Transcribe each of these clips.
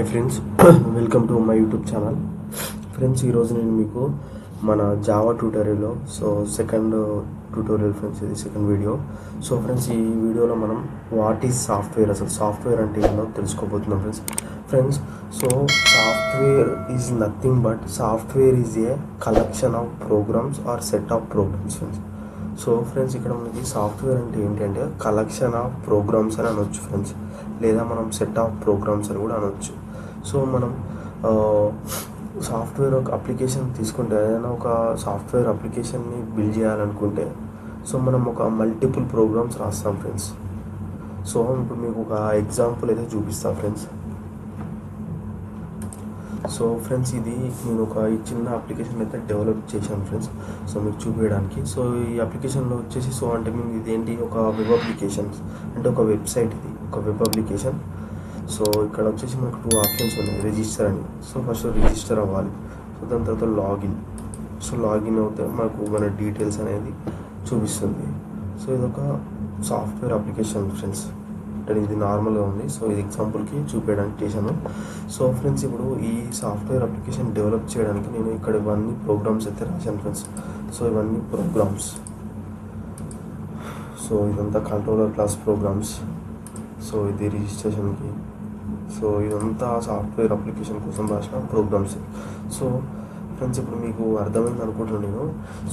Hi friends, welcome to my YouTube channel. Friends, ఈరోజు నేను మీకు మన జావా ట్యూటోరియల్లో సెకండ్ ట్యూటోరియల్ ఫ్రెండ్స్, ఇది సెకండ్ వీడియో. ఫ్రెండ్స్, ఈ వీడియోలో మనం వాట్ ఈజ్ సాఫ్ట్వేర్, అసలు సాఫ్ట్వేర్ అంటే ఏంటో తెలుసుకోబోతున్నాం friends. Software is nothing but software is a collection of programs or set of programs friends. Friends, ఇక్కడ మనకి సాఫ్ట్వేర్ అంటే ఏంటంటే కలెక్షన్ ఆఫ్ ప్రోగ్రామ్స్ అని అనొచ్చు ఫ్రెండ్స్, లేదా మనం సెట్ ఆఫ్ ప్రోగ్రామ్స్ అని కూడా అనొచ్చు. మనం సాఫ్ట్వేర్ ఒక అప్లికేషన్ తీసుకుంటే, ఏదైనా ఒక సాఫ్ట్వేర్ అప్లికేషన్ని బిల్డ్ చేయాలనుకుంటే మనం ఒక మల్టిపుల్ ప్రోగ్రామ్స్ రాస్తాం ఫ్రెండ్స్. ఇప్పుడు మీకు ఒక ఎగ్జాంపుల్ అయితే చూపిస్తాను ఫ్రెండ్స్. ఫ్రెండ్స్, ఇది నేను ఒక చిన్న అప్లికేషన్ అయితే డెవలప్ చేశాను ఫ్రెండ్స్, మీకు చూపించడానికి. ఈ అప్లికేషన్లో వచ్చేసి అంటే మేము ఇదేంటి, ఒక వెబ్ అప్లికేషన్స్ అంటే ఒక వెబ్సైట్, ఇది ఒక వెబ్ అప్లికేషన్. ఇక్కడ వచ్చేసి మనకు 2 ఆప్షన్స్ ఉన్నాయి, రిజిస్టర్ అని. ఫస్ట్ రిజిస్టర్ అవ్వాలి, దాని తర్వాత లాగిన్ అవుతే మనకు మన డీటెయిల్స్ అనేది చూపిస్తుంది. ఇది ఒక సాఫ్ట్వేర్ అప్లికేషన్ ఫ్రెండ్స్. ఇది నార్మల్గా ఉంది, ఇది ఎగ్జాంపుల్కి చూపించడానికి చేశాను. ఫ్రెండ్స్, ఇప్పుడు ఈ సాఫ్ట్వేర్ అప్లికేషన్ డెవలప్ చేయడానికి నేను ఇక్కడ ఇవన్నీ ప్రోగ్రామ్స్ అయితే రాశాను ఫ్రెండ్స్. ఇవన్నీ ప్రోగ్రామ్స్. ఇదంతా కంట్రోలర్ క్లాస్ ప్రోగ్రామ్స్. ఇది రిజిస్ట్రేషన్కి. ఇదంతా సాఫ్ట్వేర్ అప్లికేషన్ కోసం రాసిన ప్రోగ్రామ్స్. ఫ్రెండ్స్, ఇప్పుడు మీకు అర్థమైంది అనుకుంటున్నాను నేను.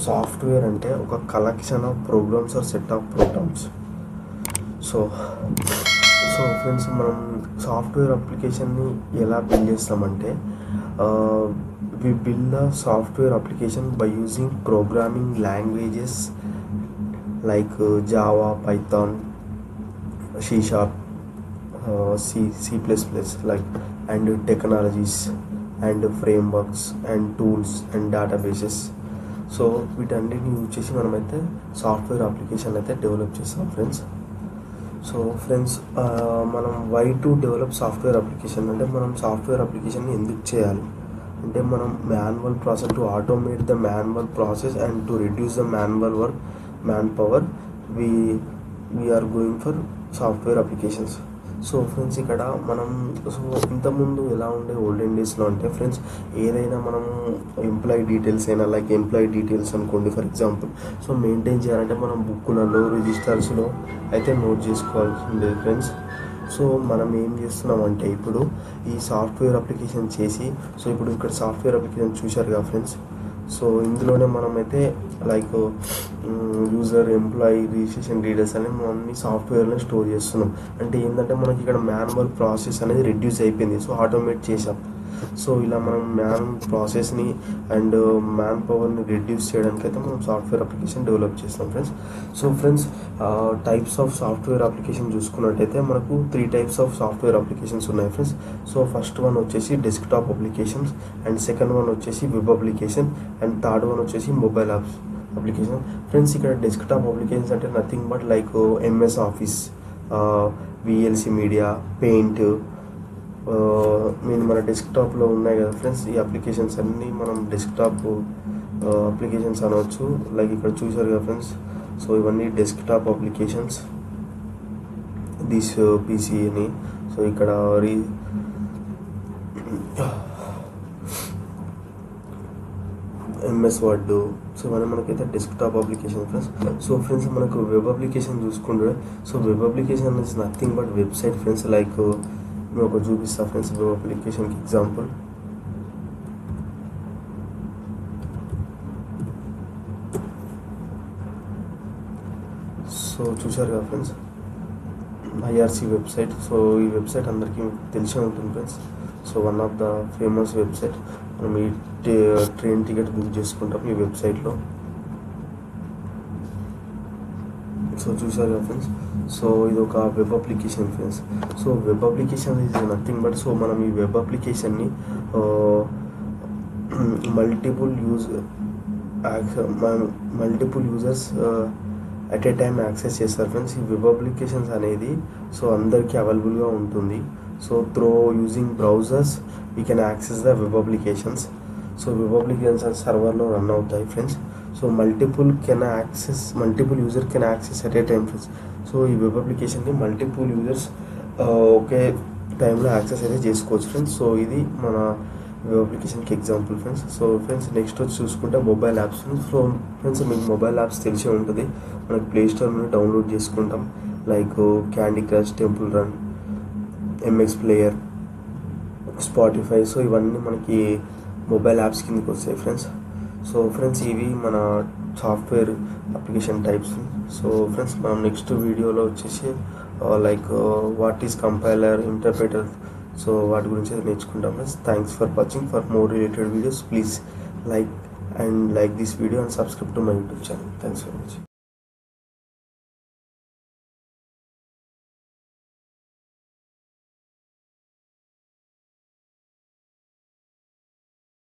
సాఫ్ట్వేర్ అంటే ఒక collection of programs or set of programs. Friends, మనం సాఫ్ట్వేర్ అప్లికేషన్ని ఎలా బిల్డ్ చేస్తామంటే, we build the software application by using programming languages like Java, Python, C#, C++, and technologies and frameworks and tools and databases. వీటన్నిటిని use చేసి మనమైతే software application అయితే develop చేస్తాం friends. Friends, మనం why to develop software application అంటే, మనం software అప్లికేషన్ని ఎందుకు చేయాలి అంటే, మనం manual process to automate the manual process and to reduce the manual work, man power, we're going for software applications. Friends, ఇక్కడ మనం ఇంతకుముందు ఎలా ఉండే ఓల్డెన్ డేస్లో అంటే ఫ్రెండ్స్, ఏదైనా మనం ఎంప్లాయీ డీటెయిల్స్ అయినా, లైక్ ఎంప్లాయీ డీటెయిల్స్ అనుకోండి ఫర్ ఎగ్జాంపుల్, మెయింటైన్ చేయాలంటే మనం బుక్కులలో, రిజిస్టర్స్లో అయితే నోట్ చేసుకోవాల్సి ఉండేది ఫ్రెండ్స్. మనం ఏం చేస్తున్నామంటే, ఇప్పుడు ఈ సాఫ్ట్వేర్ అప్లికేషన్ చేసి, ఇప్పుడు ఇక్కడ సాఫ్ట్వేర్ అప్లికేషన్ చూశారు కదా ఫ్రెండ్స్. ఇందులోనే మనమైతే like user, employee, registration details అనేవి మనం అన్ని సాఫ్ట్వేర్లో స్టోర్ చేస్తున్నాం. అంటే ఏంటంటే మనకి ఇక్కడ మాన్యువల్ ప్రాసెస్ అనేది రెడ్యూస్ అయిపోయింది, ఆటోమేట్ చేసాం. ఇలా మనం ప్రాసెస్ని అండ్ మ్యాన్ పవర్ని రెడ్యూస్ చేయడానికి అయితే మనం సాఫ్ట్వేర్ అప్లికేషన్ డెవలప్ చేస్తాం friends. Friends, types of software application చూసుకున్నట్టయితే మనకు 3 టైప్స్ ఆఫ్ సాఫ్ట్వేర్ అప్లికేషన్స్ ఉన్నాయి ఫ్రెండ్స్. ఫస్ట్ వన్ వచ్చేసి desktop applications, and second one వచ్చేసి web application, and third one వచ్చేసి మొబైల్ అప్లికేషన్. ఫ్రెండ్స్, ఇక్కడ డెస్క్టాప్ అప్లికేషన్స్ అంటే nothing but like MS office, VLC media, paint, మన డెస్క్టాప్లో ఉన్నాయి కదా ఫ్రెండ్స్. ఈ అప్లికేషన్స్ అన్నీ మనం డెస్క్టాప్ అప్లికేషన్స్ అనవచ్చు. లైక్ ఇక్కడ చూసారు కదా ఫ్రెండ్స్. ఇవన్నీ డెస్క్టాప్ అప్లికేషన్స్, దిస్ PC అని. ఇక్కడ MS వర్డ్. ఇవన్నీ మనకైతే డెస్క్టాప్ అప్లికేషన్ ఫ్రెండ్స్. ఫ్రెండ్స్, మనకు వెబ్ అప్లికేషన్ చూసుకుంటే, web application is nothing but website friends. Like నేను ఒక చూపిస్తా ఫ్రెండ్స్, వెబ్ అప్లికేషన్కి ఎగ్జాంపుల్. చూశారు కదా ఫ్రెండ్స్, IRC వెబ్సైట్. ఈ వెబ్సైట్ అందరికీ తెలిసే ఉంటుంది friends. One of the famous website. మనం ఈ ట్రైన్ టికెట్ బుక్ చేసుకుంటాం ఈ వెబ్సైట్లో. చూసారు కదా ఫ్రెండ్స్. ఇది ఒక web application friends. Web application is nothing but మనం ఈ వెబ్ అప్లికేషన్ని multiple users at a time access చేస్తారు ఫ్రెండ్స్. ఈ వెబ్ అప్లికేషన్స్ అనేది అందరికీ అవైలబుల్గా ఉంటుంది. Through using browsers we can access the web applications. Web applications సర్వర్లో రన్ అవుతాయి friends. Multiple user can access at a time friends. ఈ వెబ్ అప్లికేషన్ని మల్టిపుల్ యూజర్స్ ఒకే టైంలో యాక్సెస్ అయితే చేసుకోవచ్చు ఫ్రెండ్స్. సో ఇది మన web అప్లికేషన్కి example friends. So friends next వచ్చి చూసుకుంటే మొబైల్ యాప్స్. సో ఫ్రెండ్స్ మీకు మొబైల్ యాప్స్ తెలిసే ఉంటుంది, మనకి ప్లే స్టోర్ నుండి డౌన్లోడ్ చేసుకుంటాం. Like Candy Crush, Temple Run, MX Player, Spotify. So ఇవన్నీ మనకి మొబైల్ యాప్స్ కిందకి వస్తాయి ఫ్రెండ్స్. సో ఫ్రెండ్స్ ఇవి మన software application types. So friends మనం నెక్స్ట్ వీడియోలో వచ్చేసి like what is compiler, interpreter, so వాటి గురించి నేర్చుకుంటాం friends. Thanks for watching. For more related videos please like this video and subscribe to my YouTube channel. Thanks for watching.